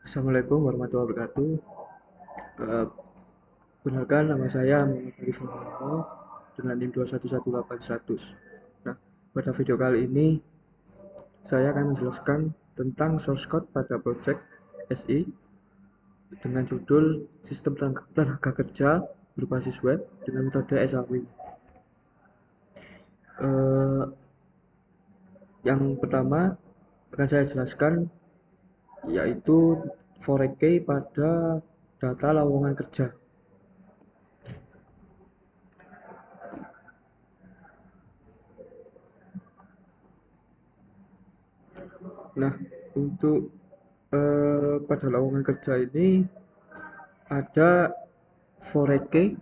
Assalamualaikum warahmatullahi wabarakatuh. Eh, Benarkan nama saya Muhammad Arif Nurmalo dengan NIM 2118100. Nah, pada video kali ini saya akan menjelaskan tentang source code pada project SI dengan judul Sistem Tenaga Kerja Berbasis Web dengan metode SAW. Eh, yang pertama akan saya jelaskan yaitu 4K pada data lowongan kerja. Nah, untuk pada lowongan kerja ini ada 4K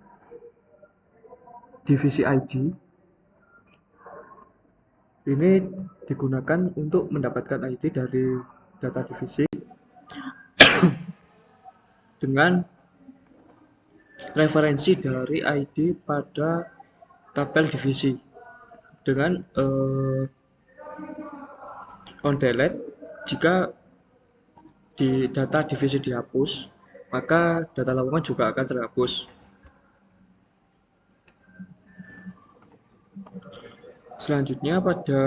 divisi ID. Ini digunakan untuk mendapatkan ID dari data divisi dengan referensi dari ID pada tabel divisi dengan on delete. Jika di data divisi dihapus, maka data lowongan juga akan terhapus. Selanjutnya pada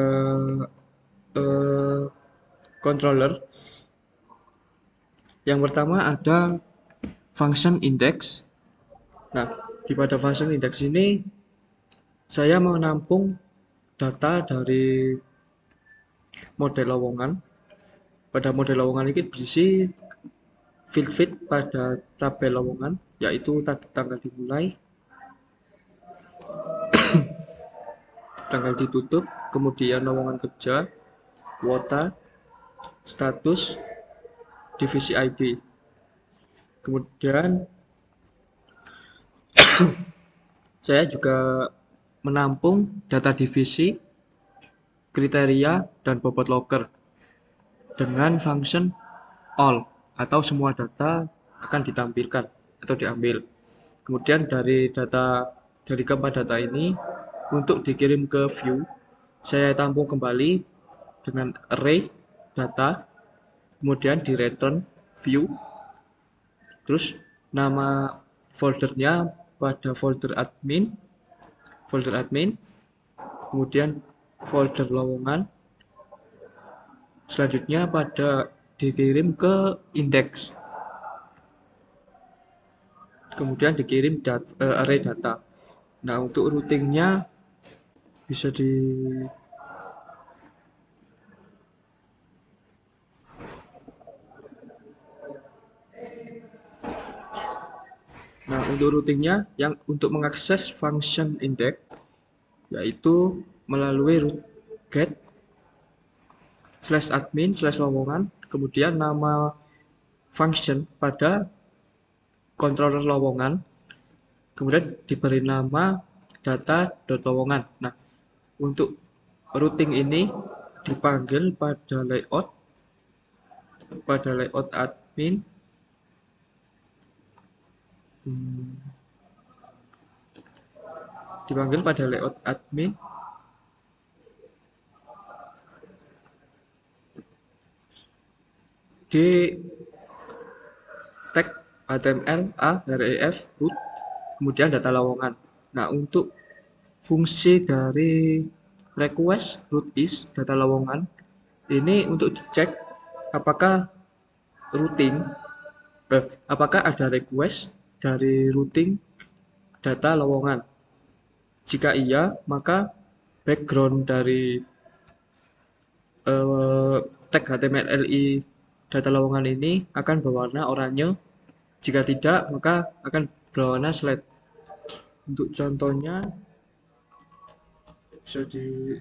eh, controller yang pertama ada function index. Nah, di pada function index ini saya menampung data dari model lowongan. Pada model lowongan ini berisi field pada tabel lowongan, yaitu tanggal dimulai, tanggal ditutup, kemudian lowongan kerja, kuota, status, divisi ID. Kemudian saya juga menampung data divisi, kriteria, dan bobot loker dengan function all atau semua data akan ditampilkan atau diambil. Kemudian dari keempat data ini untuk dikirim ke view, saya tampung kembali dengan array data, kemudian di return view, terus nama foldernya pada folder admin, kemudian folder lowongan, selanjutnya pada dikirim ke index, kemudian dikirim array data. Nah, untuk routingnya bisa di Nah, untuk routingnya yang untuk mengakses function index yaitu melalui root get /admin/lowongan, kemudian nama function pada controller lowongan, kemudian diberi nama data.lowongan. Nah, untuk routing ini dipanggil pada layout admin, dipanggil pada layout admin di tag HTML A ref root, kemudian data lowongan. Nah, untuk fungsi dari request root is data lowongan ini untuk dicek apakah routing apakah ada request dari routing data lowongan. Jika iya, maka background dari tag HTML data lowongan ini akan berwarna oranye. Jika tidak, maka akan berwarna slate. Untuk contohnya bisa di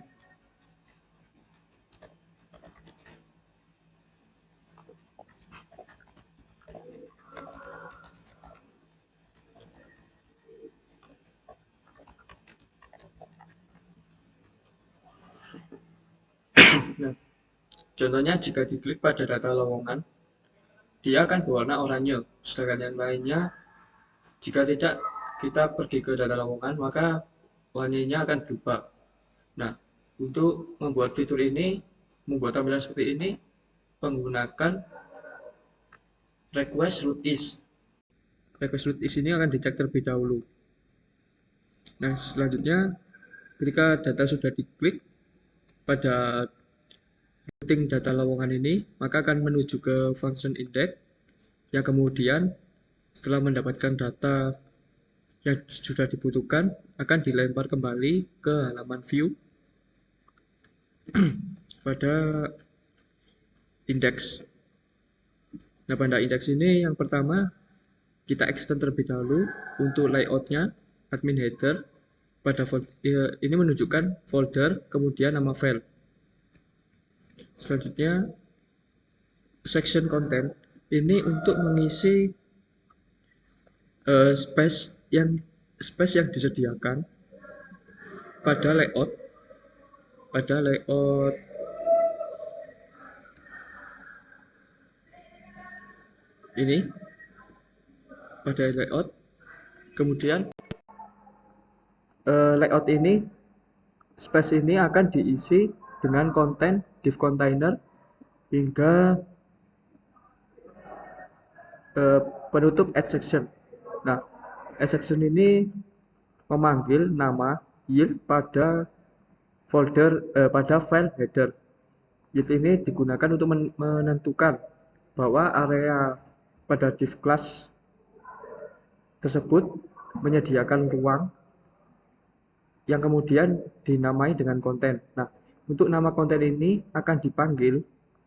nah, contohnya jika diklik pada data lowongan, dia akan berwarna oranye. Sedangkan yang lainnya, jika tidak kita pergi ke data lowongan, maka warnanya akan berubah. Nah, untuk membuat tampilan seperti ini, menggunakan request root is. Request root is ini akan dicek terlebih dahulu. Nah, selanjutnya ketika data sudah diklik pada routing data lowongan ini, maka akan menuju ke function index yang kemudian setelah mendapatkan data yang sudah dibutuhkan akan dilempar kembali ke halaman view pada index. Nah, pada index ini yang pertama kita extend terlebih dahulu untuk layoutnya admin header pada ini menunjukkan folder kemudian nama file. Selanjutnya section content ini untuk mengisi space yang disediakan pada layout ini, pada layout. Kemudian layout ini, space ini akan diisi dengan konten div container hingga penutup add section. Nah, add section ini memanggil nama yield pada folder pada file header. Yield ini digunakan untuk menentukan bahwa area pada div class tersebut menyediakan ruang yang kemudian dinamai dengan konten. Nah, untuk nama konten ini akan dipanggil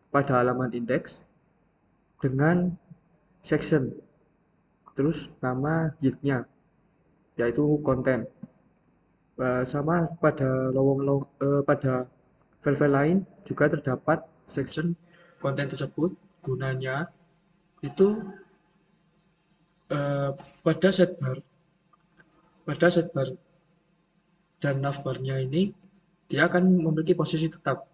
pada halaman index dengan section, terus nama yieldnya, yaitu konten. Sama pada pada file-file lain juga terdapat section konten tersebut. Gunanya itu pada setbar dan navbarnya ini dia akan memiliki posisi tetap.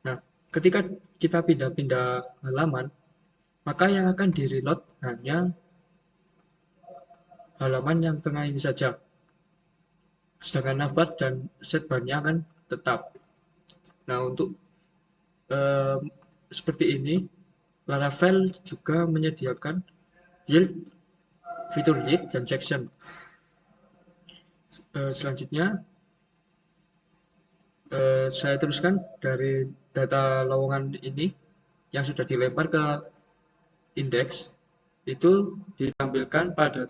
Nah, ketika kita pindah-pindah halaman, maka yang akan di-reload hanya halaman yang tengah ini saja. Sedangkan navbar dan setbarnya akan tetap. Nah, untuk seperti ini, Laravel juga menyediakan yield, fitur yield, dan section. Selanjutnya, saya teruskan dari data lowongan ini yang sudah dilempar ke index, itu ditampilkan pada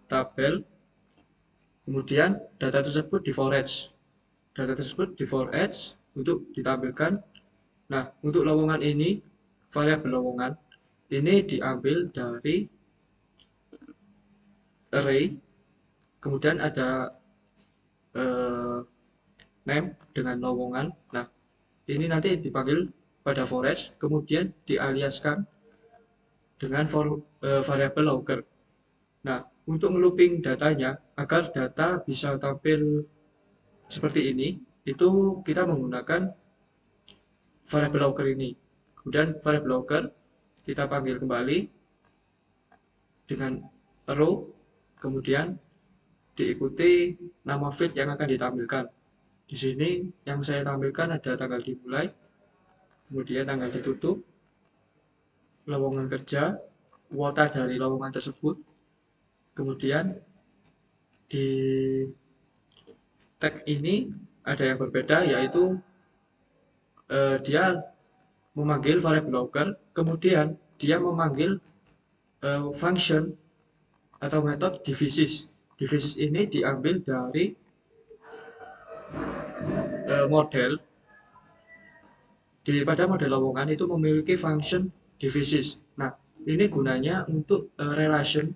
tabel, kemudian data tersebut di forage. Data tersebut di forage untuk ditampilkan. Nah, untuk lowongan ini, variabel lowongan ini diambil dari array, kemudian ada name dengan lowongan. Nah, ini nanti dipanggil pada forage, kemudian dialiaskan dengan variabel logger. Nah, untuk looping datanya agar data bisa tampil seperti ini, itu kita menggunakan variabel logger ini. Kemudian variabel logger kita panggil kembali dengan row, kemudian diikuti nama field yang akan ditampilkan. Di sini yang saya tampilkan ada tanggal dimulai, kemudian tanggal ditutup, lowongan kerja, kuota dari lowongan tersebut, kemudian di tag ini ada yang berbeda, yaitu dia memanggil variabel logger, kemudian dia memanggil function atau metode divisis. Divisis ini diambil dari model. Pada model lowongan itu memiliki function divisis. Nah, ini gunanya untuk relation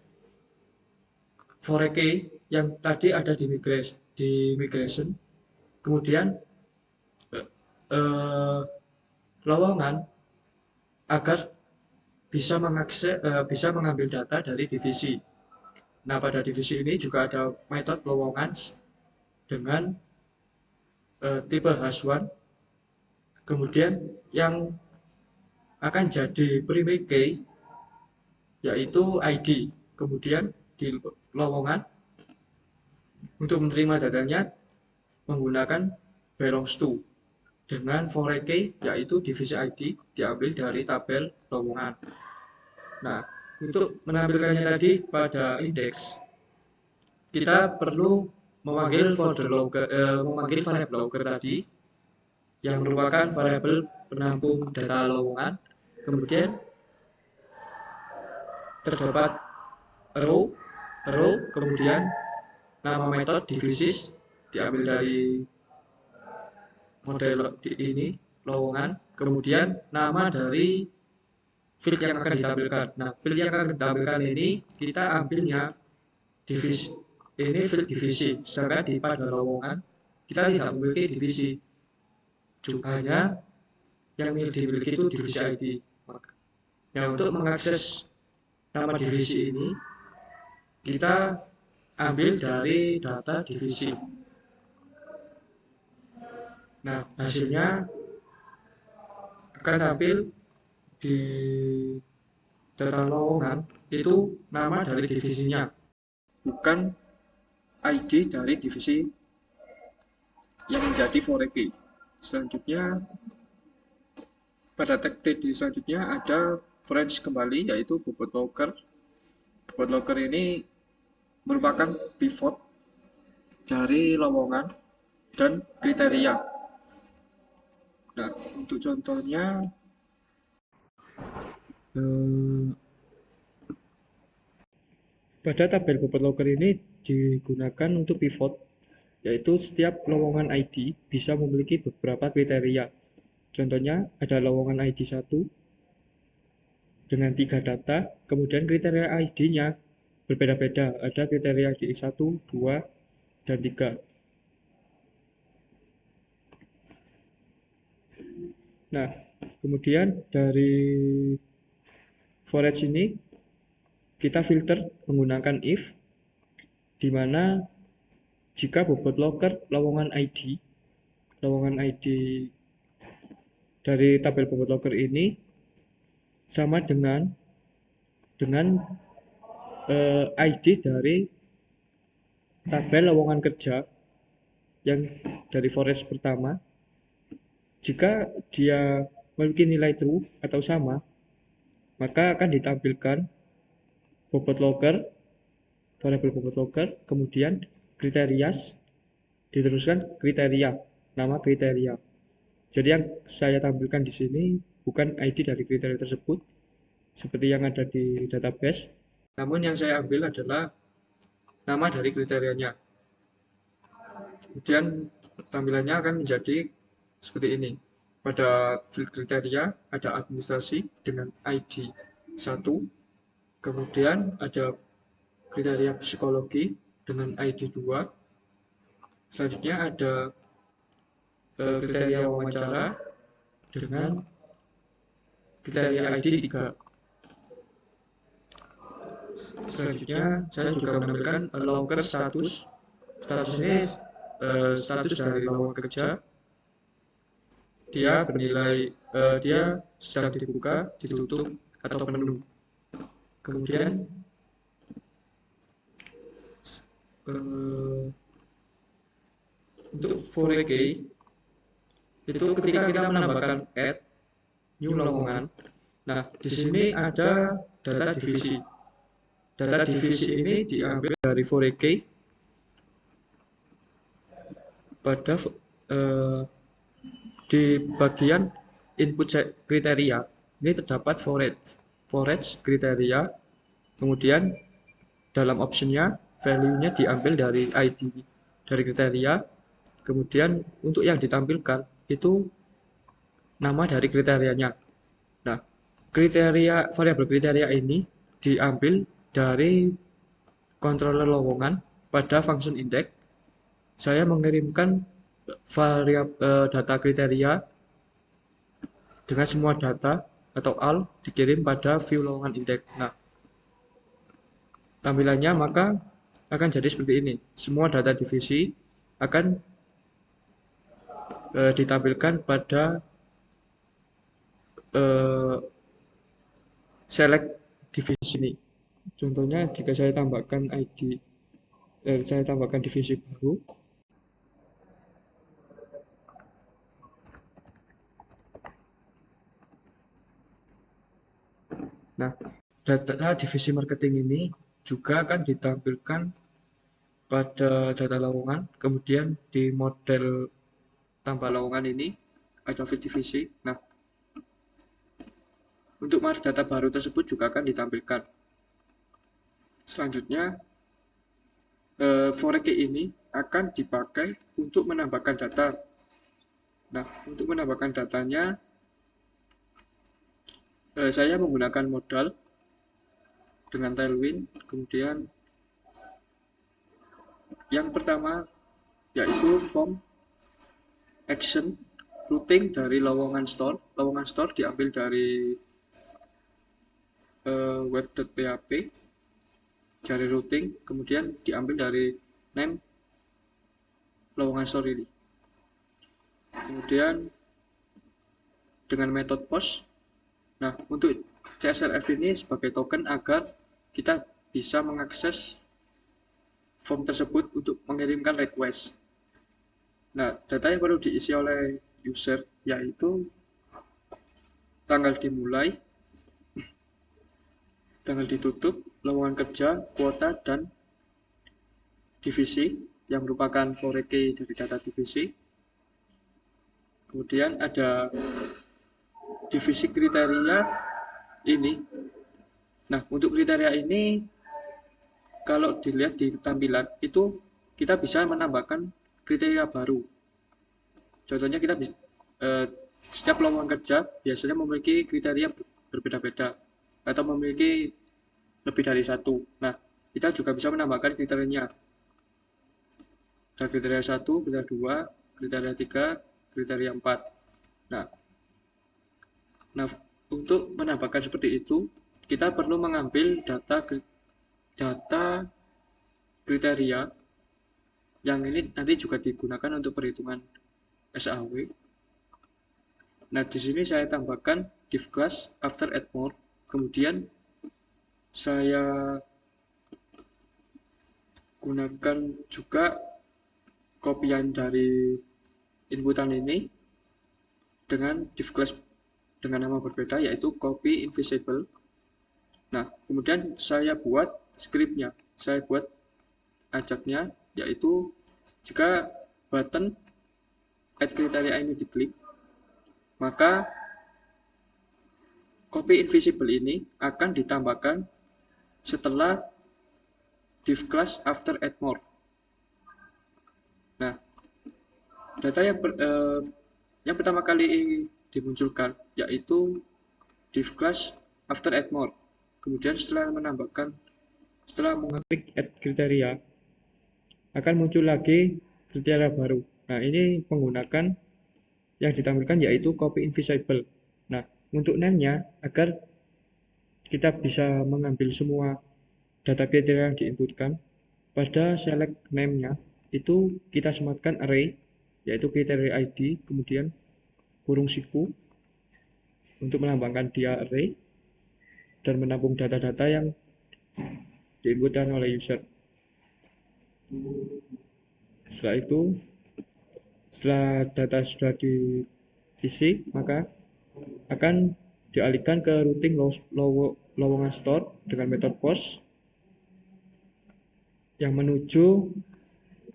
for a key yang tadi ada di migration. Kemudian lowongan agar bisa mengambil data dari divisi. Nah, pada divisi ini juga ada metode lowongan dengan tipe hash1. Kemudian yang akan jadi primary key yaitu ID. Kemudian di lowongan untuk menerima datanya menggunakan belongs to. dengan foreign key, yaitu divisi ID diambil dari tabel lowongan. Nah, untuk menampilkannya tadi pada indeks, kita perlu memanggil variable logger tadi yang merupakan variabel penampung data lowongan. Kemudian terdapat row, kemudian nama metode divisis diambil dari model ini lowongan, kemudian nama dari field yang akan ditampilkan. Nah, field yang akan ditampilkan ini kita ambilnya divisi, ini field divisi, sedangkan di pada lowongan kita tidak memiliki divisi, hanya yang dimiliki itu divisi ID. Nah, untuk mengakses nama divisi ini kita ambil dari data divisi. Nah, hasilnya akan tampil di data lowongan itu nama dari divisinya, bukan ID dari divisi yang menjadi foreign key. Selanjutnya, pada tag TD selanjutnya ada branch kembali, yaitu bobot logger. Bobot logger ini merupakan pivot dari lowongan dan kriteria. Nah, untuk contohnya, pada tabel bobot logger ini digunakan untuk pivot, yaitu setiap lowongan ID bisa memiliki beberapa kriteria. Contohnya ada lowongan ID 1 dengan 3 data, kemudian kriteria ID-nya berbeda-beda. Ada kriteria ID 1, 2, dan 3. Nah, kemudian dari for each ini kita filter menggunakan if, di mana jika bobot logger lowongan ID dari tabel bobot logger ini sama dengan ID dari tabel lowongan kerja yang dari forest pertama, jika dia memiliki nilai true atau sama, maka akan ditampilkan bobot logger, variabel bobot logger, kemudian kriteria, diteruskan kriteria, nama kriteria. Jadi yang saya tampilkan di sini bukan ID dari kriteria tersebut seperti yang ada di database, namun yang saya ambil adalah nama dari kriterianya. Kemudian tampilannya akan menjadi seperti ini. Pada field kriteria ada administrasi dengan ID 1, kemudian ada kriteria psikologi dengan ID 2, selanjutnya ada kriteria wawancara dengan kriteria ID 3. Selanjutnya saya juga menampilkan logger status. Status ini status dari lowongan kerja. Dia bernilai dia sedang dibuka, ditutup, atau penuh. Kemudian untuk foreign key itu ketika kita menambahkan add new lowongan. Nah, di sini ada data divisi. Data divisi ini diambil dari foreign key pada di bagian input kriteria. Ini terdapat forage kriteria, kemudian dalam optionnya value-nya diambil dari ID dari kriteria, kemudian untuk yang ditampilkan itu nama dari kriterianya. Nah, variabel kriteria ini diambil dari controller lowongan pada function index. Saya mengirimkan data kriteria dengan semua data atau all dikirim pada view lowongan index. Nah, tampilannya maka akan jadi seperti ini. Semua data divisi akan ditampilkan pada select divisi ini. Contohnya jika saya tambahkan saya tambahkan divisi baru, Nah, data divisi marketing ini juga akan ditampilkan pada data lowongan, kemudian di model tambah lowongan ini ada divisi. Nah, untuk data baru tersebut juga akan ditampilkan. Selanjutnya, for key ini akan dipakai untuk menambahkan data. Nah, untuk menambahkan datanya, saya menggunakan modal dengan Tailwind. Kemudian yang pertama yaitu form action routing dari lowongan store. Lowongan store diambil dari web.php, dari routing, kemudian diambil dari name lowongan store ini. Kemudian dengan metode post. Nah, untuk CSRF ini sebagai token agar kita bisa mengakses form tersebut untuk mengirimkan request. Nah, data yang perlu diisi oleh user yaitu tanggal dimulai, tanggal ditutup, lowongan kerja, kuota, dan divisi yang merupakan for key dari data divisi. Kemudian ada divisi kriteria ini. Nah, untuk kriteria ini kalau dilihat di tampilan itu kita bisa menambahkan kriteria baru. Contohnya kita setiap lowongan kerja biasanya memiliki kriteria berbeda-beda atau memiliki lebih dari satu. Nah, kita juga bisa menambahkan kriterianya. Ada kriteria 1, kriteria 2, kriteria 3, kriteria 4. Nah, untuk menambahkan seperti itu, kita perlu mengambil data kriteria yang ini nanti juga digunakan untuk perhitungan SAW. Nah, di sini saya tambahkan div class after add more. Kemudian saya gunakan juga kopian dari inputan ini dengan div class dengan nama berbeda yaitu copy invisible. Nah, kemudian saya buat scriptnya. Saya buat ajaknya yaitu jika button add kriteria ini diklik, maka copy invisible ini akan ditambahkan setelah div class after add more. Nah, data yang pertama kali dimunculkan yaitu div class after add more. Kemudian setelah mengklik add kriteria akan muncul lagi kriteria baru. Nah, ini menggunakan yang ditampilkan yaitu copy invisible. Nah, untuk name-nya agar kita bisa mengambil semua data kriteria yang diinputkan, pada select name-nya itu kita sematkan array yaitu kriteria ID, kemudian kurung siku untuk melambangkan dia array dan menampung data-data yang diinputkan oleh user. Setelah itu, setelah data sudah diisi, maka akan dialihkan ke routing lowongan store dengan metode post yang menuju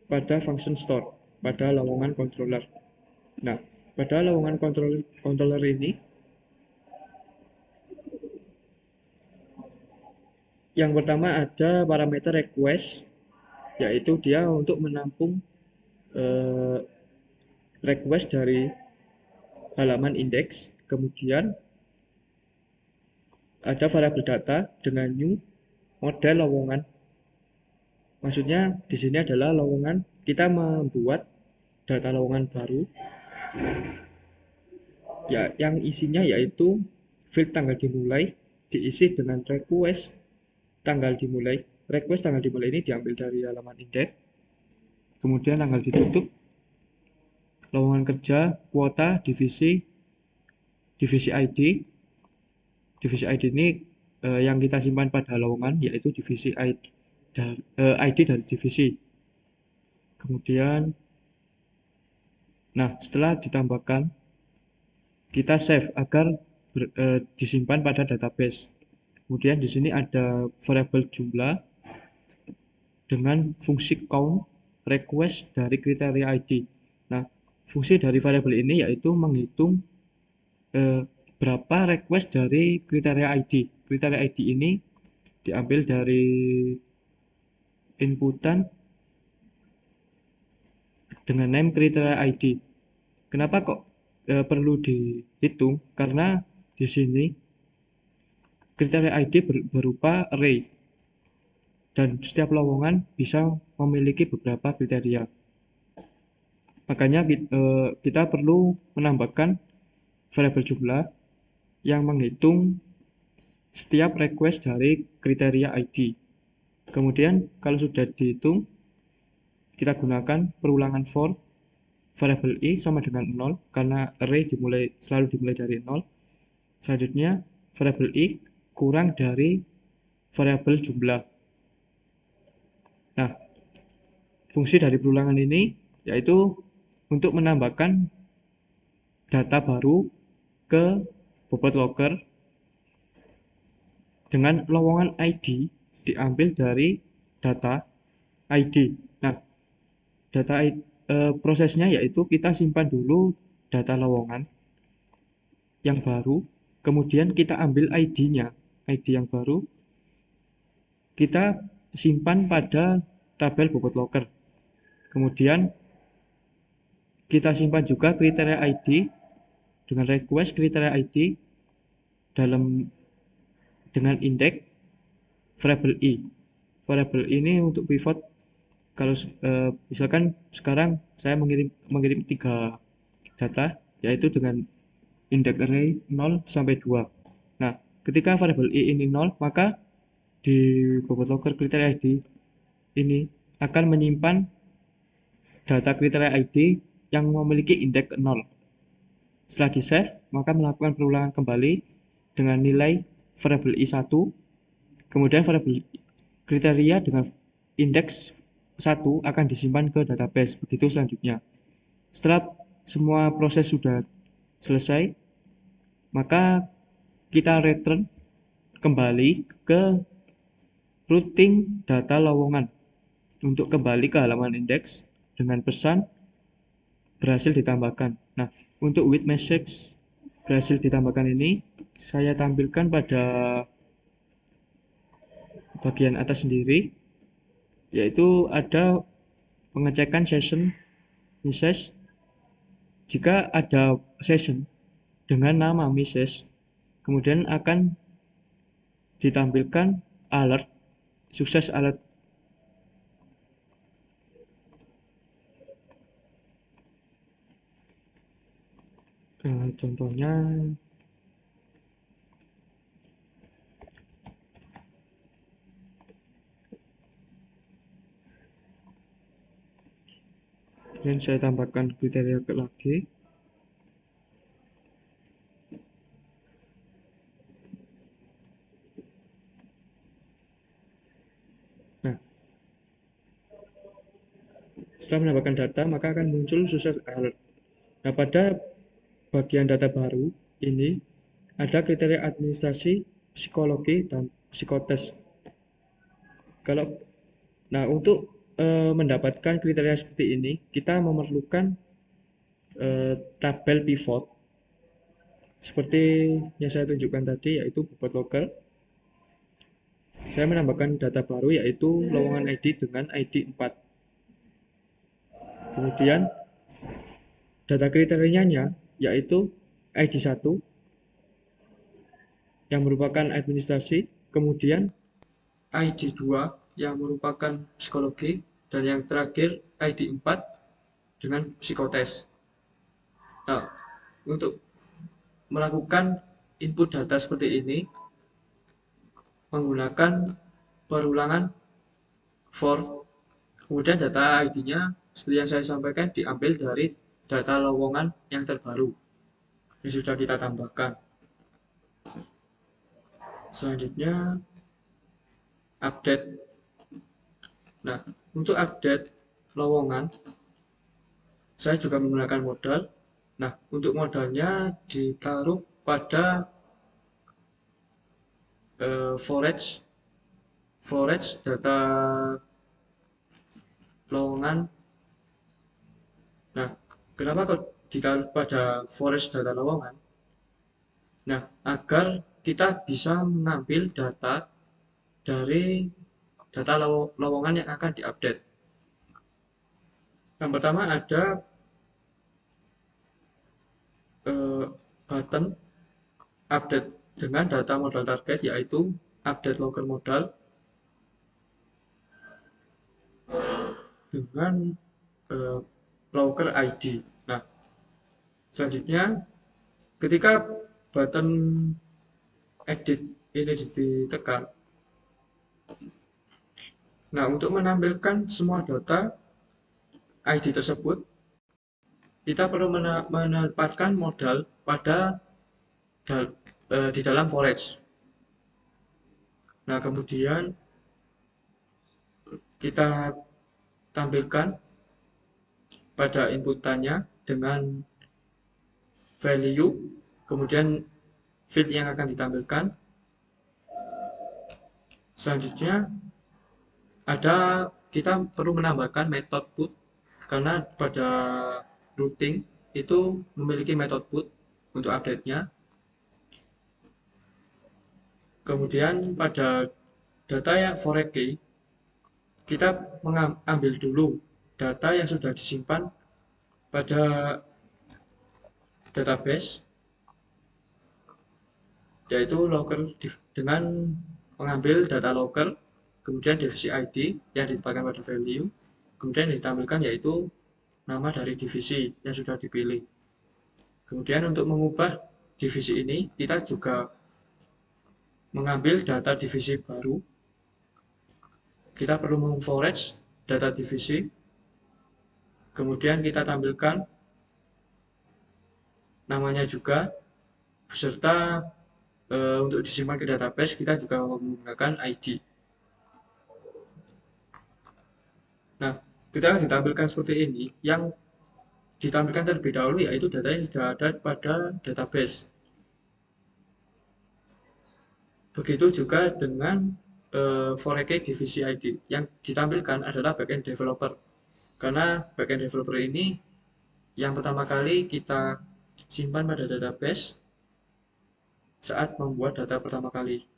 pada function store pada lowongan controller. Nah, pada lowongan controller ini yang pertama ada parameter request yaitu dia untuk menampung request dari halaman indeks, kemudian ada variabel data dengan new model lowongan. Maksudnya di sini adalah lowongan, kita membuat data lowongan baru ya yang isinya yaitu field tanggal dimulai diisi dengan request tanggal dimulai. Request tanggal dimulai ini diambil dari halaman indeks. Kemudian tanggal ditutup, lowongan kerja, kuota, divisi ID. Divisi ID ini yang kita simpan pada lowongan yaitu divisi ID dari divisi. Kemudian, nah setelah ditambahkan, kita save agar disimpan pada database. Kemudian di sini ada variabel jumlah dengan fungsi count request dari kriteria ID. Nah, fungsi dari variabel ini yaitu menghitung berapa request dari kriteria ID. Kriteria ID ini diambil dari inputan dengan name kriteria ID. Kenapa kok perlu dihitung? Karena di sini kriteria ID berupa array dan setiap lowongan bisa memiliki beberapa kriteria. Makanya kita perlu menambahkan variabel jumlah yang menghitung setiap request dari kriteria ID. Kemudian kalau sudah dihitung, kita gunakan perulangan for variabel i sama dengan 0 karena array selalu dimulai dari 0. Selanjutnya variabel i kurang dari variabel jumlah. Nah, fungsi dari perulangan ini yaitu untuk menambahkan data baru ke bobot locker dengan lowongan ID diambil dari data ID. Nah, prosesnya yaitu kita simpan dulu data lowongan yang baru, kemudian kita ambil ID-nya, ID yang baru, kita simpan pada tabel bobot locker. Kemudian kita simpan juga kriteria ID dengan request kriteria ID dengan indeks variabel i. Variabel ini untuk pivot. Kalau misalkan sekarang saya mengirim 3 data, yaitu dengan indeks array 0 sampai 2. Nah, ketika variabel i ini 0, maka di bobot locker kriteria ID ini akan menyimpan data kriteria ID yang memiliki indeks 0. Setelah di save, maka melakukan perulangan kembali dengan nilai variabel i1, kemudian variabel kriteria dengan indeks 1 akan disimpan ke database, begitu selanjutnya. Setelah semua proses sudah selesai, maka kita return kembali ke routing data lowongan untuk kembali ke halaman indeks dengan pesan berhasil ditambahkan. Nah, untuk with message berhasil ditambahkan ini saya tampilkan pada bagian atas sendiri, yaitu ada pengecekan session message. Jika ada session dengan nama message, kemudian akan ditampilkan alert, sukses alert. Contohnya dan saya tambahkan kriteria lagi. Nah, setelah menambahkan data, maka akan muncul sukses alert. Nah, pada bagian data baru ini ada kriteria administrasi, psikologi, dan psikotes. Untuk mendapatkan kriteria seperti ini, kita memerlukan tabel pivot seperti yang saya tunjukkan tadi, yaitu bobot locker. Saya menambahkan data baru yaitu lowongan ID dengan ID 4. Kemudian data kriterianya yaitu ID 1 yang merupakan administrasi, kemudian ID 2 yang merupakan psikologi, dan yang terakhir ID 4 dengan psikotes. Nah, untuk melakukan input data seperti ini menggunakan perulangan for, kemudian data ID-nya seperti yang saya sampaikan diambil dari data lowongan yang terbaru yang sudah kita tambahkan. Selanjutnya update. Nah, untuk update lowongan saya juga menggunakan modal. Nah, untuk modalnya ditaruh pada forage data lowongan. Nah, kenapa kok ditaruh pada forage data lowongan? Nah, agar kita bisa mengambil data dari data lowongan yang akan diupdate. Yang pertama ada button update dengan data modal target, yaitu update local modal dengan local ID. Nah, selanjutnya ketika button edit ini ditekan, nah untuk menampilkan semua data ID tersebut, kita perlu menempatkan modal pada di dalam forage. Nah, kemudian kita tampilkan pada inputannya dengan value, kemudian field yang akan ditampilkan. Selanjutnya kita perlu menambahkan method put, karena pada routing itu memiliki method put untuk update-nya. Kemudian pada data yang forage key, kita mengambil dulu data yang sudah disimpan pada database, yaitu local dengan mengambil data local, kemudian divisi ID yang ditempatkan pada value, kemudian ditampilkan yaitu nama dari divisi yang sudah dipilih. Kemudian untuk mengubah divisi ini, kita juga mengambil data divisi baru. Kita perlu meng-forage data divisi, kemudian kita tampilkan namanya juga, beserta untuk disimpan ke database kita juga menggunakan ID. Nah, ketika ditampilkan seperti ini, yang ditampilkan terlebih dahulu yaitu data yang sudah ada pada database. Begitu juga dengan forage divisi ID. Yang ditampilkan adalah backend developer. Karena backend developer ini yang pertama kali kita simpan pada database saat membuat data pertama kali.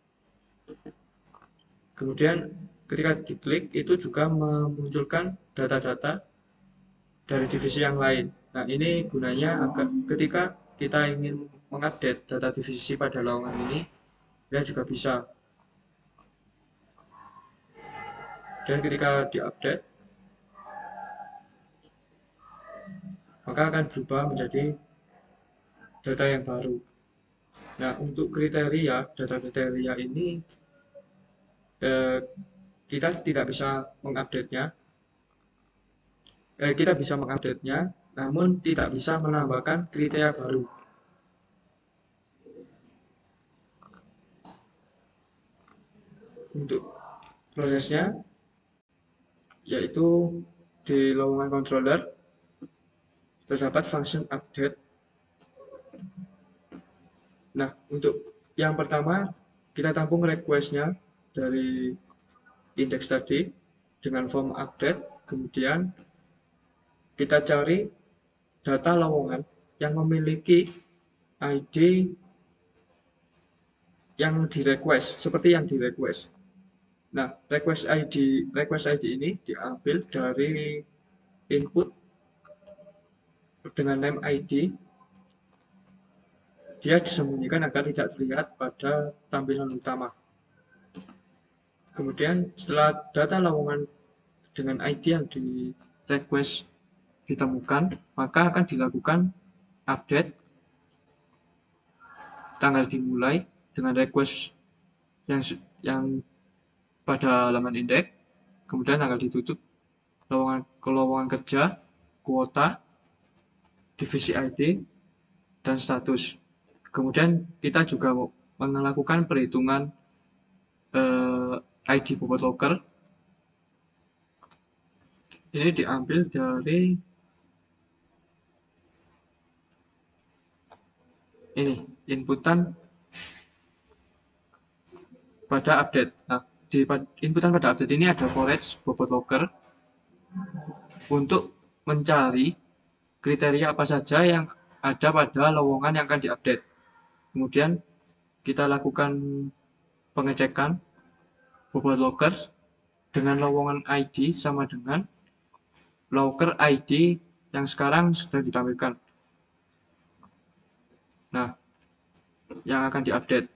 Kemudian ketika diklik itu juga memunculkan data-data dari divisi yang lain. Nah, ini gunanya agar ketika kita ingin mengupdate data divisi pada lowongan ini, dia juga bisa. Dan ketika diupdate, maka akan berubah menjadi data yang baru. Nah, untuk data kriteria ini kita tidak bisa mengupdate-nya. Kita bisa mengupdate-nya, namun tidak bisa menambahkan kriteria baru. Untuk prosesnya, yaitu di lowongan controller terdapat function update. Nah, untuk yang pertama kita tampung request-nya dari indeks tadi dengan form update, kemudian kita cari data lowongan yang memiliki ID yang di request, seperti yang di request. Nah, request ID ini diambil dari input dengan name ID. Dia disembunyikan agar tidak terlihat pada tampilan utama. Kemudian setelah data lowongan dengan ID yang di request ditemukan, maka akan dilakukan update tanggal dimulai dengan request yang pada halaman indeks, kemudian tanggal ditutup, lowongan kerja, kuota, divisi ID, dan status. Kemudian kita juga melakukan perhitungan ID bobot loker. Ini diambil dari ini inputan pada update. Nah, di inputan pada update ini ada for each bobot locker untuk mencari kriteria apa saja yang ada pada lowongan yang akan diupdate. Kemudian kita lakukan pengecekan bobot locker dengan lowongan ID sama dengan locker ID yang sekarang sudah ditampilkan. Nah, yang akan diupdate.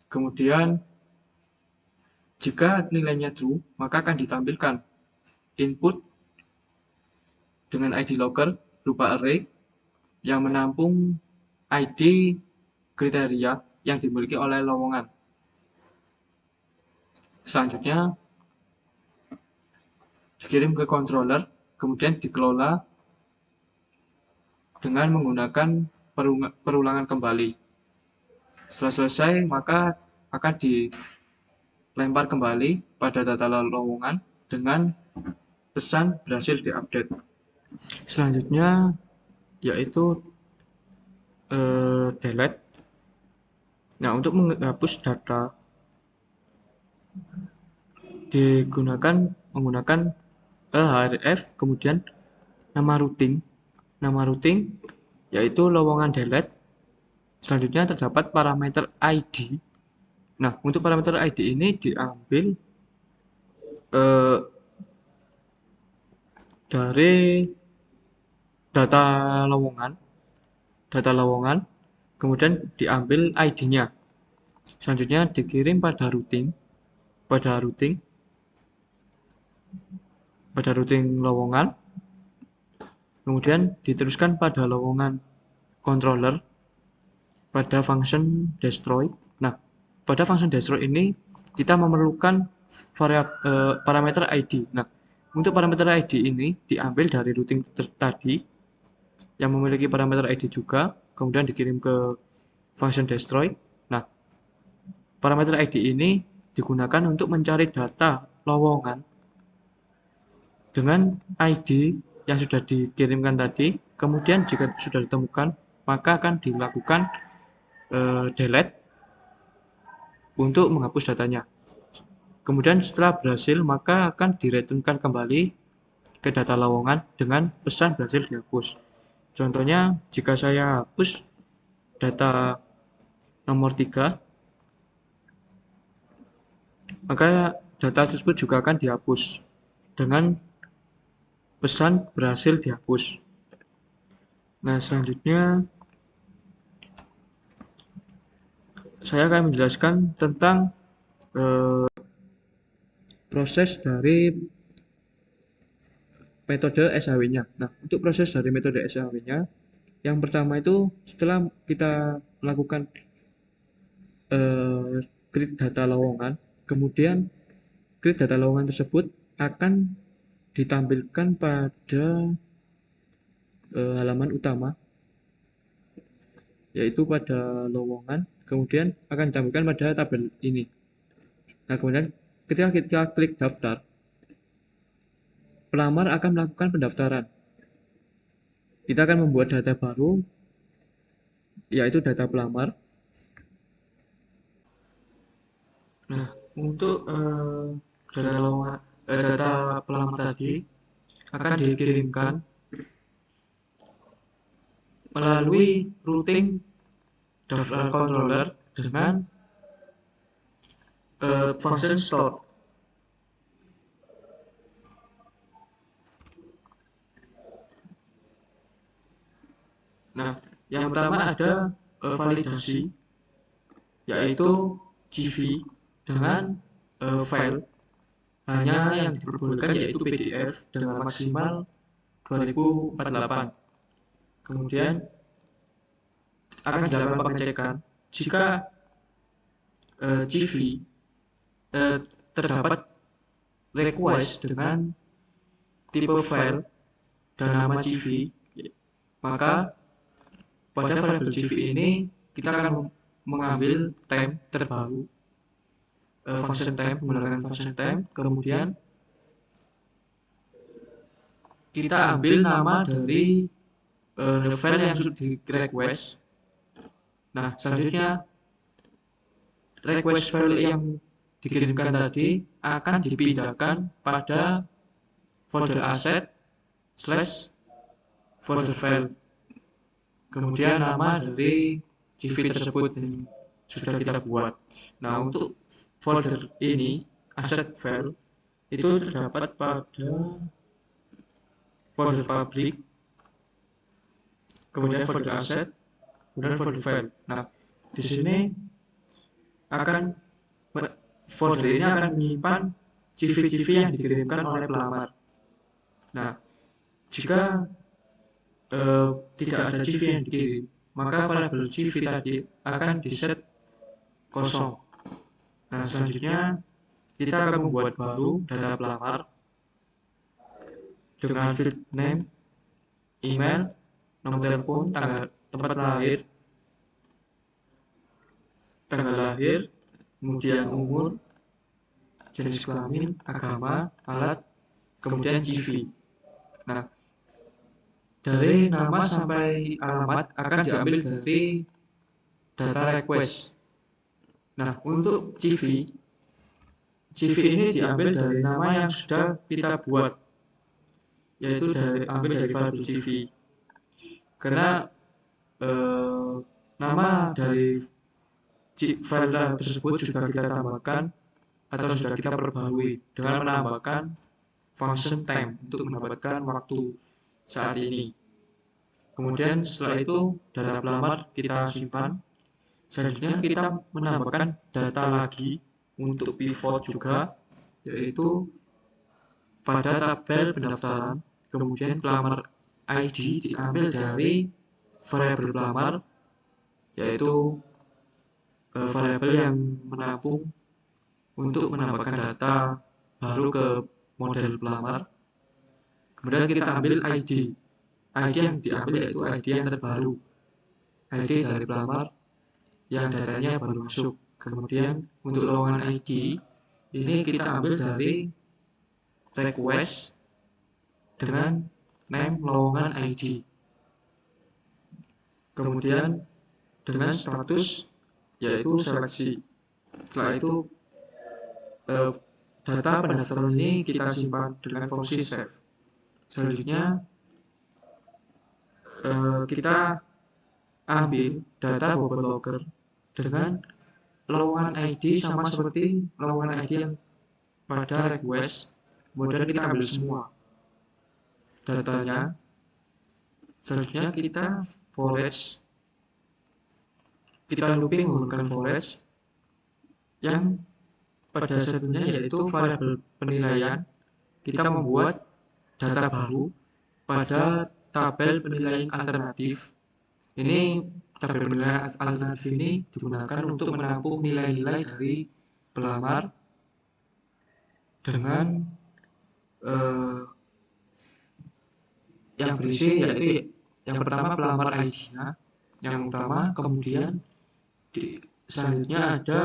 Kemudian jika nilainya true, maka akan ditampilkan input dengan ID locker berupa array yang menampung ID kriteria yang dimiliki oleh lowongan. Selanjutnya dikirim ke controller, kemudian dikelola dengan menggunakan perulangan kembali. Setelah selesai, maka akan dilempar kembali pada data lowongan dengan pesan berhasil diupdate. Selanjutnya yaitu delete. Nah, untuk menghapus data menggunakan href, kemudian nama routing yaitu lowongan delete. Selanjutnya terdapat parameter ID. Nah, untuk parameter ID ini diambil dari data lowongan, kemudian diambil ID-nya. Selanjutnya dikirim pada routing lowongan, kemudian diteruskan pada lowongan controller pada function destroy. Nah, pada function destroy ini kita memerlukan parameter ID. Nah, untuk parameter ID ini diambil dari routing tadi yang memiliki parameter ID juga, kemudian dikirim ke function destroy. Nah, parameter ID ini digunakan untuk mencari data lowongan dengan ID yang sudah dikirimkan tadi. Kemudian jika sudah ditemukan, maka akan dilakukan delete untuk menghapus datanya. Kemudian setelah berhasil, maka akan direturnkan kembali ke data lowongan dengan pesan berhasil dihapus. Contohnya, jika saya hapus data nomor 3, maka data tersebut juga akan dihapus dengan pesan berhasil dihapus. Nah, selanjutnya saya akan menjelaskan tentang proses dari metode SHW-nya. Nah, untuk proses dari metode SHW-nya, yang pertama itu setelah kita melakukan create data lowongan, kemudian create data lowongan tersebut akan ditampilkan pada halaman utama, yaitu pada lowongan, kemudian akan ditampilkan pada tabel ini. Nah, kemudian ketika kita klik daftar, pelamar akan melakukan pendaftaran. Kita akan membuat data baru, yaitu data pelamar. Nah, untuk data pelamar tadi akan dikirimkan melalui routing daftar controller dengan function store. Nah, yang pertama ada validasi, yaitu CV dengan file hanya yang diperbolehkan yaitu PDF dengan maksimal 2048. Kemudian akan dilakukan pengecekan jika CV terdapat request dengan tipe file dan nama CV, maka pada variabel CV ini kita akan mengambil temp terbaru, function temp, menggunakan function temp, kemudian kita ambil nama dari file yang sudah di request. Nah, selanjutnya request file yang dikirimkan tadi akan dipindahkan pada folder aset slash folder file. Kemudian nama dari CV tersebut yang sudah kita buat. Nah, untuk folder ini, aset file, itu terdapat pada folder public, kemudian folder aset, kemudian folder file. Nah, di sini akan folder ini akan menyimpan CV-CV yang dikirimkan oleh pelamar. Nah, jika tidak ada CV yang dikirim, maka variabel CV tadi akan diset kosong. Nah, selanjutnya kita akan membuat baru data pelamar dengan field name, email, nomor telepon, tempat lahir, tanggal lahir, kemudian umur, jenis kelamin, agama, alat, kemudian CV. Nah, dari nama sampai alamat akan diambil dari data request. Nah, untuk CV ini diambil dari nama yang sudah kita buat, yaitu ambil dari variabel CV. Karena nama dari file tersebut sudah kita tambahkan atau sudah kita perbarui dengan menambahkan function time untuk mendapatkan waktu saat ini. Kemudian setelah itu data pelamar kita simpan. Selanjutnya kita menambahkan data lagi untuk pivot juga, yaitu pada tabel pendaftaran. Kemudian pelamar ID diambil dari variabel pelamar, yaitu variabel yang menampung untuk menambahkan data baru ke model pelamar. Kemudian kita ambil ID. ID yang diambil yaitu ID yang terbaru, ID dari pelamar yang datanya baru masuk. Kemudian untuk lowongan ID ini kita ambil dari request dengan name lowongan ID. Kemudian dengan status yaitu seleksi. Setelah itu data pendaftaran ini kita simpan dengan fungsi save. Selanjutnya kita ambil data bobot locker dengan lowongan ID sama seperti lowongan ID yang pada request. Kemudian kita ambil semua datanya. Selanjutnya kita forage, kita looping menggunakan forage yang pada satunya yaitu variabel penilaian. Kita membuat data baru pada tabel penilaian alternatif. Ini tabel penilaian alternatif ini digunakan untuk menampung nilai-nilai dari pelamar dengan yang berisi yaitu yang pertama pelamar ID-nya yang utama, kemudian selanjutnya ada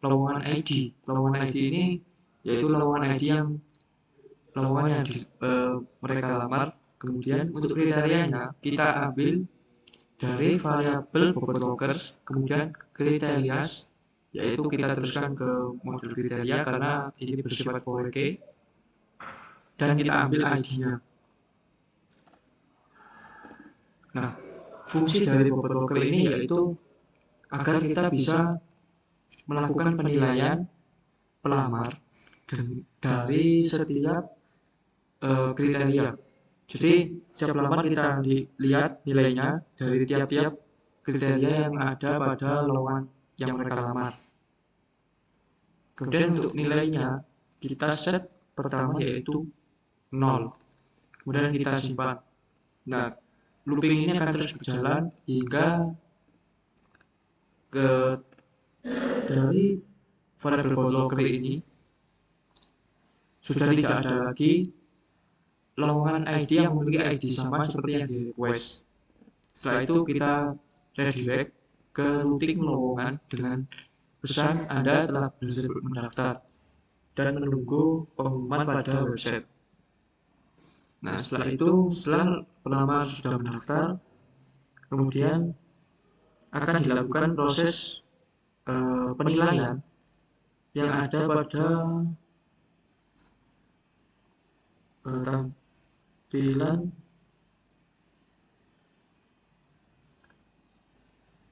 lowongan ID. Lowongan ID ini yaitu lowongan ID yang mereka lamar. Kemudian untuk kriterianya kita ambil dari variabel bobot lockers, kemudian kriteria yaitu kita teruskan ke modul kriteria karena ini bersifat for key, dan kita ambil ID-nya. Nah, fungsi dari bobot locker ini yaitu agar kita bisa melakukan penilaian pelamar dari setiap kriteria. Jadi setiap pelamar kita lihat nilainya dari tiap-tiap kriteria yang ada pada lowongan yang mereka lamar. Kemudian untuk nilainya kita set pertama yaitu 0. Kemudian kita simpan. Nah, looping ini akan terus berjalan hingga ke dari variabel bobot locker ini sudah tidak ada lagi lowongan ID yang memiliki ID sama seperti yang di request. Setelah itu kita redirect ke routing lowongan dengan pesan Anda telah berhasil mendaftar dan menunggu pengumuman pada website. Nah, setelah pelamar sudah mendaftar, kemudian akan dilakukan proses penilaian yang ada pada tampilan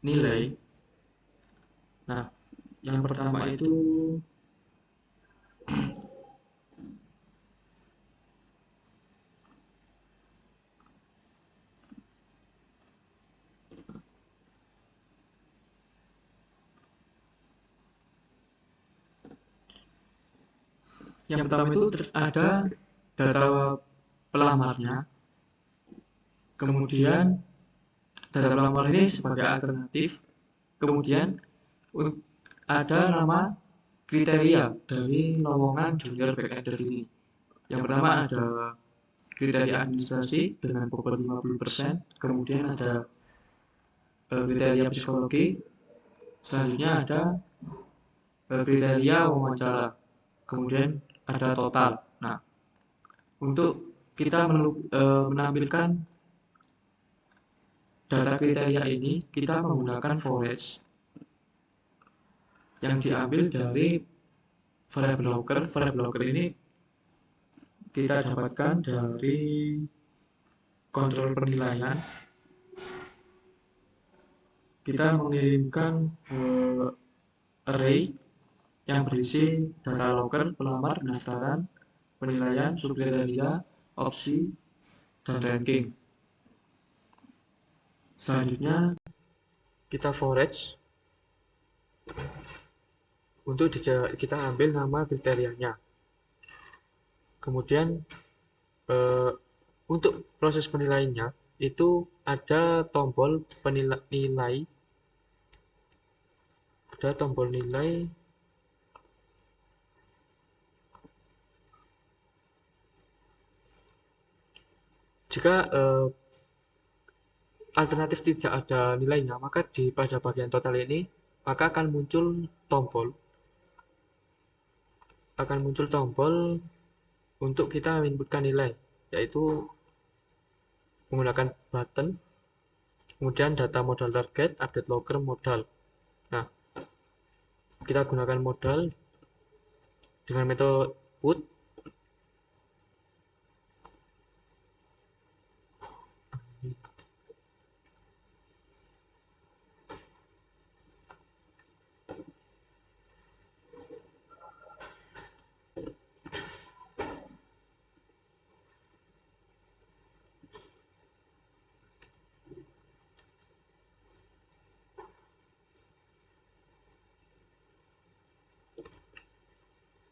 nilai. Nah, yang pertama itu ada data pelamarnya. Kemudian data pelamar ini sebagai alternatif. Kemudian ada nama kriteria dari lowongan junior backender ini. Yang pertama ada kriteria administrasi dengan bobot 50%, kemudian ada kriteria psikologi, selanjutnya ada kriteria wawancara, kemudian ada total. Nah, untuk kita menampilkan data kriteria ini, kita menggunakan forage yang diambil dari variable locker. Variable locker ini kita dapatkan dari kontrol penilaian. Kita mengirimkan array yang berisi data locker, pelamar, pendaftaran, penilaian, subkriteria, opsi, dan ranking. Selanjutnya kita forage untuk kita ambil nama kriterianya. Kemudian untuk proses penilaiannya itu ada tombol nilai, ada tombol nilai. Jika alternatif tidak ada nilainya, maka pada bagian total ini maka akan muncul tombol untuk kita inputkan nilai, yaitu menggunakan button, kemudian data modal target, update locker modal. Nah, kita gunakan modal dengan metode put.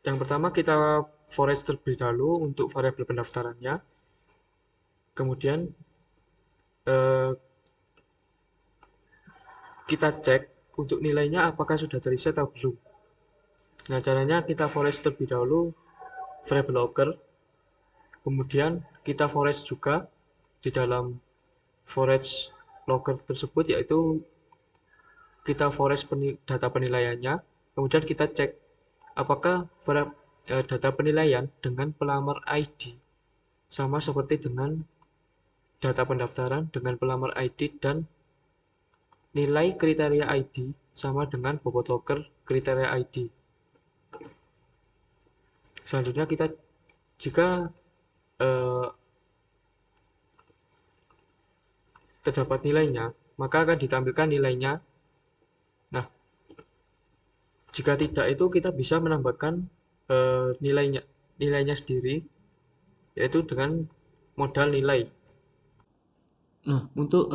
Yang pertama kita forage terlebih dahulu untuk variabel pendaftarannya. Kemudian kita cek untuk nilainya apakah sudah terisi atau belum. Nah, caranya kita forage terlebih dahulu variable locker. Kemudian kita forage juga di dalam forage locker tersebut, yaitu kita forage data penilaiannya. Kemudian kita cek apakah data penilaian dengan pelamar ID sama seperti dengan data pendaftaran dengan pelamar ID, dan nilai kriteria ID sama dengan bobot locker kriteria ID. Selanjutnya kita jika terdapat nilainya, maka akan ditampilkan nilainya. Nah, jika tidak itu kita bisa menambahkan nilainya sendiri, yaitu dengan modal nilai. Nah, untuk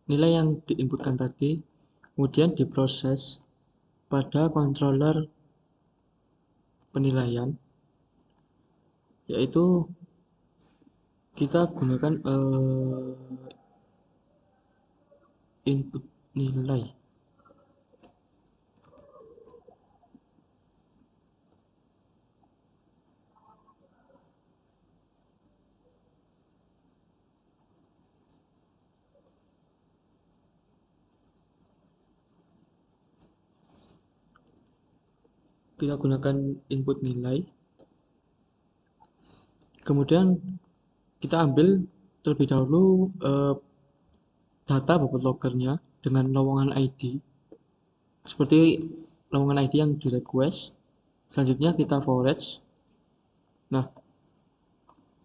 nilai yang diinputkan tadi kemudian diproses pada controller penilaian, yaitu kita gunakan input nilai. Kita gunakan input nilai. Kemudian kita ambil terlebih dahulu data bobot loggernya dengan lowongan ID. Seperti lowongan ID yang di request. Selanjutnya kita forage. Nah,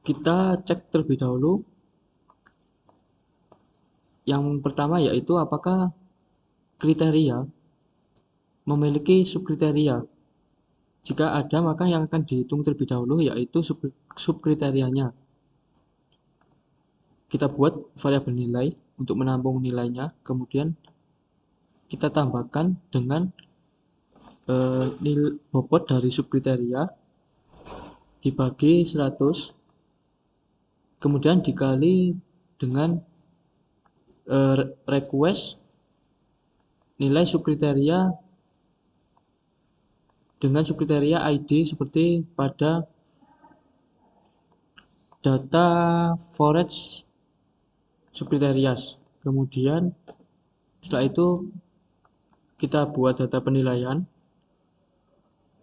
kita cek terlebih dahulu. Yang pertama yaitu apakah kriteria memiliki subkriteria. Jika ada, maka yang akan dihitung terlebih dahulu yaitu subkriterianya. Kita buat variabel nilai untuk menampung nilainya, kemudian kita tambahkan dengan bobot dari subkriteria dibagi 100, kemudian dikali dengan request nilai subkriteria dengan subkriteria ID seperti pada data forage subkriterias. Kemudian setelah itu kita buat data penilaian,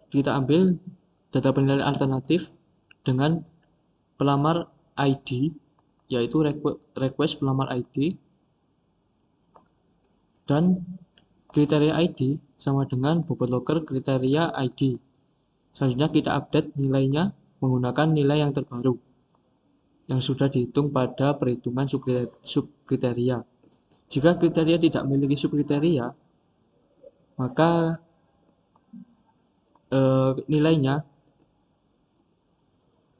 kita ambil data penilaian alternatif dengan pelamar ID, yaitu request pelamar ID, dan kriteria ID sama dengan bobot loker kriteria ID. Selanjutnya kita update nilainya menggunakan nilai yang terbaru yang sudah dihitung pada perhitungan subkriteria. Jika kriteria tidak memiliki subkriteria, maka nilainya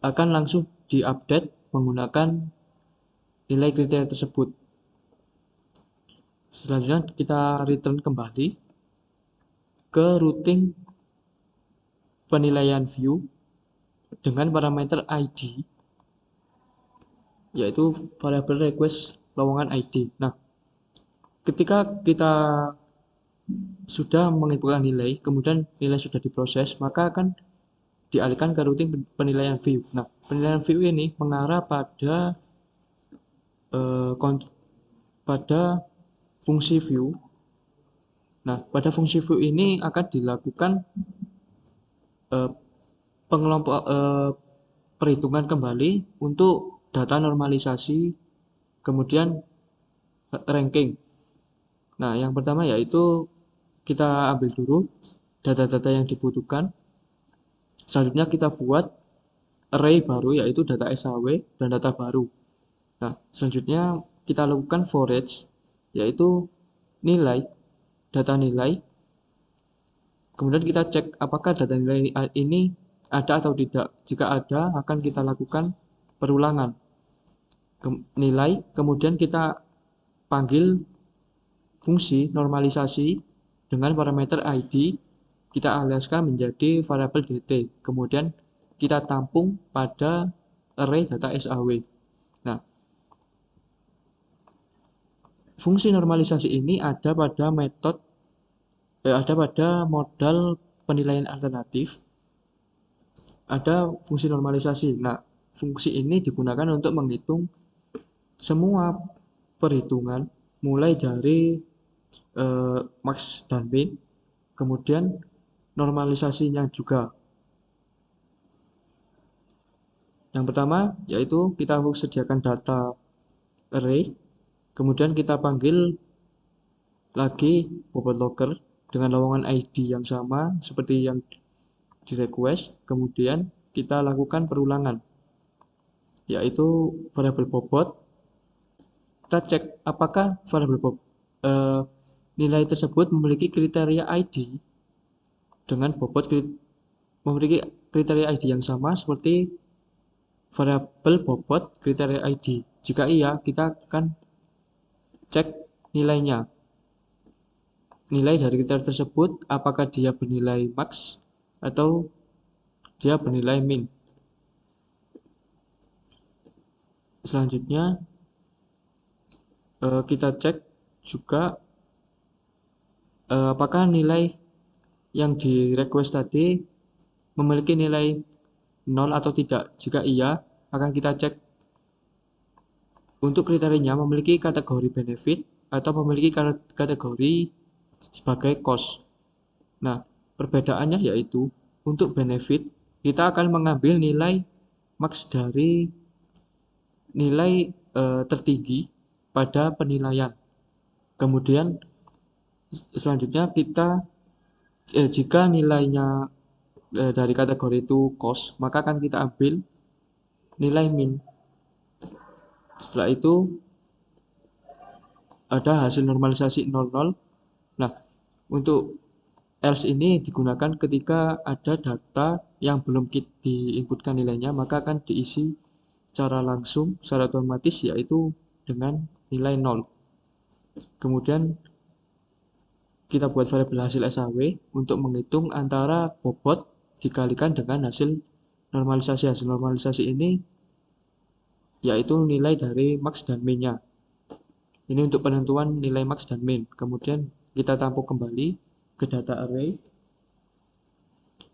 akan langsung diupdate menggunakan nilai kriteria tersebut. Selanjutnya kita return kembali ke routing penilaian view dengan parameter ID, yaitu variabel request lowongan ID. Nah, ketika kita sudah menginputkan nilai, kemudian nilai sudah diproses, maka akan dialihkan ke routing penilaian view. Nah, penilaian view ini mengarah pada fungsi view. Nah, pada fungsi view ini akan dilakukan perhitungan kembali untuk data normalisasi, kemudian ranking. Nah, yang pertama yaitu kita ambil dulu data-data yang dibutuhkan. Selanjutnya kita buat array baru yaitu data SHW dan data baru. Nah, selanjutnya kita lakukan forage yaitu data nilai. Kemudian kita cek apakah data nilai ini ada atau tidak. Jika ada, akan kita lakukan perulangan nilai, kemudian kita panggil fungsi normalisasi dengan parameter ID, kita aliaskan menjadi variabel dt, kemudian kita tampung pada array data SHW. Nah, fungsi normalisasi ini ada pada modal penilaian alternatif, ada fungsi normalisasi. Nah, fungsi ini digunakan untuk menghitung semua perhitungan mulai dari max dan min, kemudian normalisasinya juga. Yang pertama yaitu kita sediakan data array, kemudian kita panggil lagi bobot loker dengan lowongan ID yang sama seperti yang di request, kemudian kita lakukan perulangan yaitu variabel bobot. Kita cek apakah variabel nilai tersebut memiliki kriteria ID dengan bobot memiliki kriteria ID yang sama seperti variabel bobot kriteria ID. Jika iya, kita akan cek nilainya. Nilai dari kriteria tersebut apakah dia bernilai max atau dia bernilai min. Selanjutnya kita cek juga apakah nilai yang di request tadi memiliki nilai 0 atau tidak. Jika iya, akan kita cek untuk kriterianya memiliki kategori benefit atau memiliki kategori sebagai cost. Nah, perbedaannya yaitu untuk benefit kita akan mengambil nilai max dari nilai tertinggi pada penilaian. Kemudian selanjutnya kita Jika nilainya dari kategori itu cost, maka akan kita ambil nilai min. Setelah itu ada hasil normalisasi 00. Nah, untuk else ini digunakan ketika ada data yang belum diinputkan nilainya, maka akan diisi secara langsung, secara otomatis, yaitu dengan nilai 0. Kemudian kita buat variabel hasil SAW untuk menghitung antara bobot dikalikan dengan hasil normalisasi. Hasil normalisasi ini yaitu nilai dari max dan min-nya. Ini untuk penentuan nilai max dan min. Kemudian kita tampung kembali ke data array,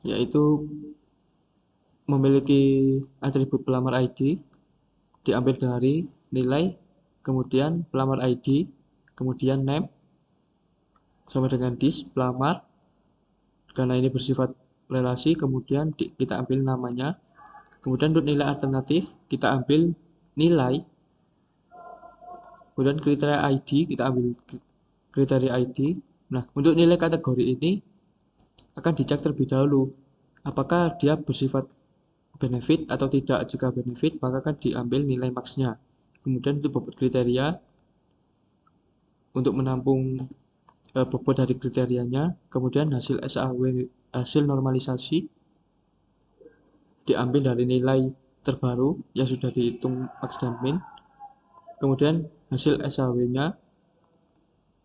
yaitu memiliki atribut pelamar ID, diambil dari nilai, kemudian pelamar ID, kemudian name, sama dengan dis, pelamar, karena ini bersifat relasi, kemudian kita ambil namanya, kemudian untuk nilai alternatif, kita ambil nilai, kemudian kriteria ID, kita ambil kriteria ID. Nah, untuk nilai kategori ini akan dicek terlebih dahulu, apakah dia bersifat benefit atau tidak. Jika benefit, maka akan diambil nilai max-nya. Kemudian untuk bobot kriteria, untuk menampung bobot dari kriterianya, kemudian hasil SAW, hasil normalisasi, diambil dari nilai terbaru yang sudah dihitung max dan min. Kemudian hasil SAW-nya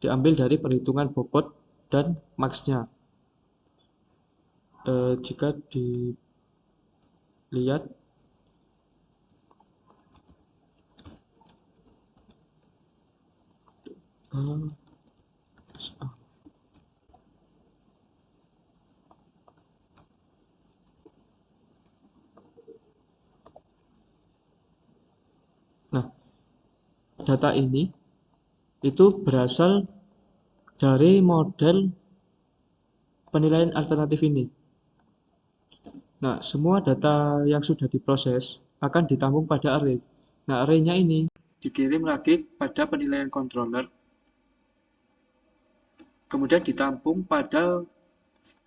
diambil dari perhitungan bobot dan max-nya. Jika dilihat nah, data ini itu berasal dari model penilaian alternatif ini. Nah, semua data yang sudah diproses akan ditampung pada array. Nah, array-nya ini dikirim lagi pada penilaian controller, kemudian ditampung pada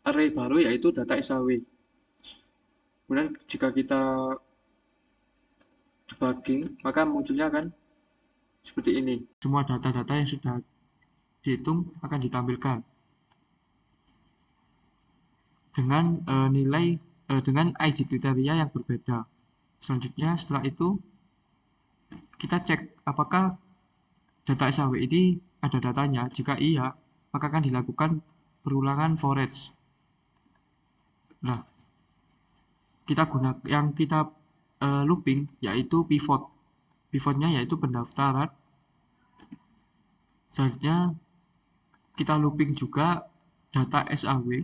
array baru, yaitu data SAW. Kemudian jika kita debugging, maka munculnya kan seperti ini. Semua data-data yang sudah dihitung akan ditampilkan dengan nilai dengan ID kriteria yang berbeda. Selanjutnya, setelah itu kita cek apakah data SAW ini ada datanya. Jika iya, maka akan dilakukan perulangan for each. Nah, yang kita looping yaitu pivot. Pivotnya yaitu pendaftaran. Selanjutnya kita looping juga data SAW.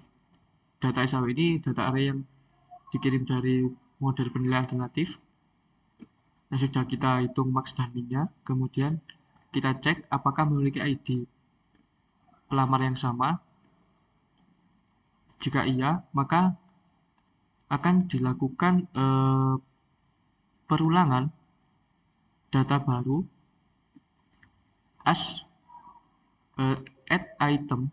Data SAW ini data array yang dikirim dari model penilaian alternatif yang sudah kita hitung max dan min-nya. Kemudian kita cek apakah memiliki ID pelamar yang sama. Jika iya, maka akan dilakukan perulangan data baru as add item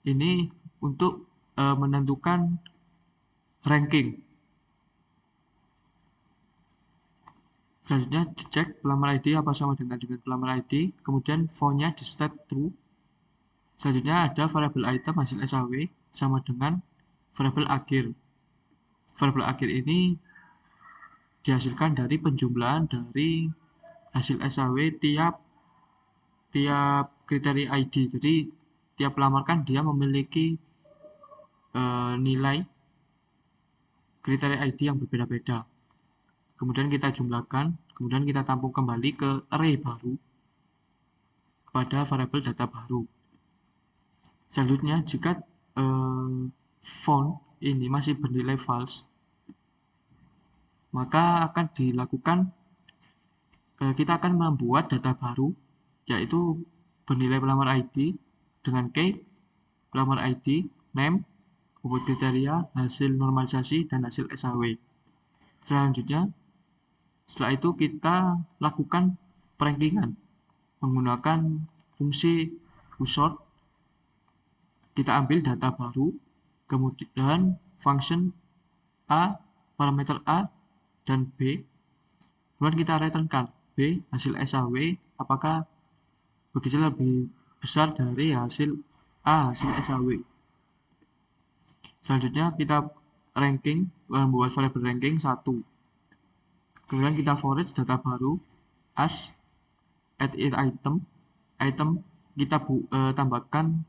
ini untuk menentukan ranking. Selanjutnya dicek pelamar ID apa sama dengan pelamar ID, kemudian for-nya di set true. Selanjutnya ada variabel item hasil SAW sama dengan variabel akhir. Variabel akhir ini dihasilkan dari penjumlahan dari hasil SAW tiap kriteria ID. Jadi tiap pelamar kan dia memiliki nilai kriteria ID yang berbeda-beda. Kemudian kita jumlahkan, kemudian kita tampung kembali ke array baru pada variabel data baru. Selanjutnya, jika font ini masih bernilai false, maka akan dilakukan kita akan membuat data baru, yaitu bernilai pelamar ID dengan key, pelamar ID, name, bobot kriteria, hasil normalisasi, dan hasil SAW. Selanjutnya, setelah itu kita lakukan perankingan menggunakan fungsi uSort. Kita ambil data baru, kemudian function A, parameter A dan B, kemudian kita returnkan B hasil SAW apakah berkisar lebih besar dari hasil A hasil SAW. Selanjutnya kita ranking, membuat variabel ranking 1. Kemudian kita forage data baru as add item. Item kita tambahkan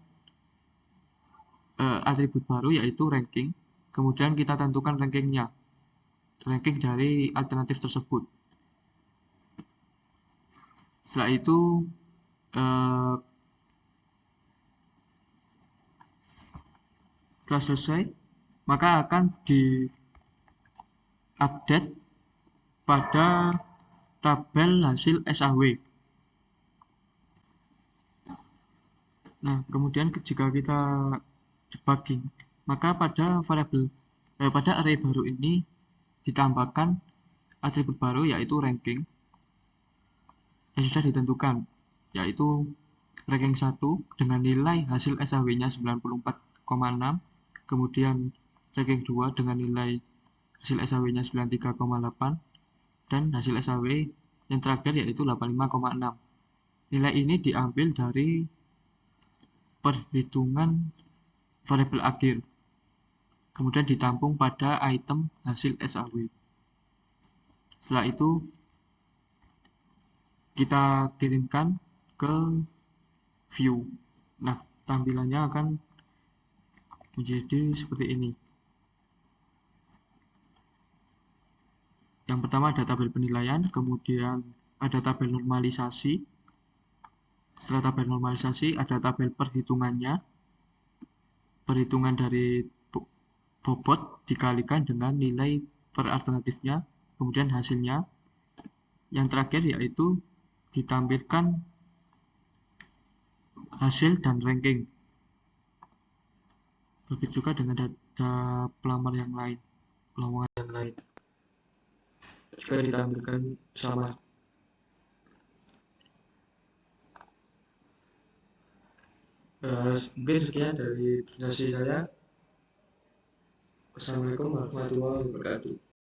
atribut baru yaitu ranking. Kemudian kita tentukan rankingnya, ranking dari alternatif tersebut. Setelah itu setelah selesai, maka akan di-update pada tabel hasil SAW. Nah, kemudian jika kita debugging, maka pada variabel pada array baru ini ditambahkan atribut baru yaitu ranking yang sudah ditentukan, yaitu ranking 1 dengan nilai hasil SAW-nya 94,6, kemudian ranking 2 dengan nilai hasil SAW-nya 93,8, dan hasil SAW yang terakhir yaitu 85,6. Nilai ini diambil dari perhitungan variabel akhir, kemudian ditampung pada item hasil SAW. Setelah itu kita kirimkan ke view. Nah, tampilannya akan menjadi seperti ini. Yang pertama ada tabel penilaian, kemudian ada tabel normalisasi. Setelah tabel normalisasi ada tabel perhitungannya, perhitungan dari bobot dikalikan dengan nilai per alternatifnya, kemudian hasilnya. Yang terakhir yaitu ditampilkan hasil dan ranking. Begitu juga dengan data pelamar yang lain, lowongan yang lain juga ditampilkan sama. Mungkin sekian dari presentasi saya. Wassalamualaikum warahmatullahi wabarakatuh.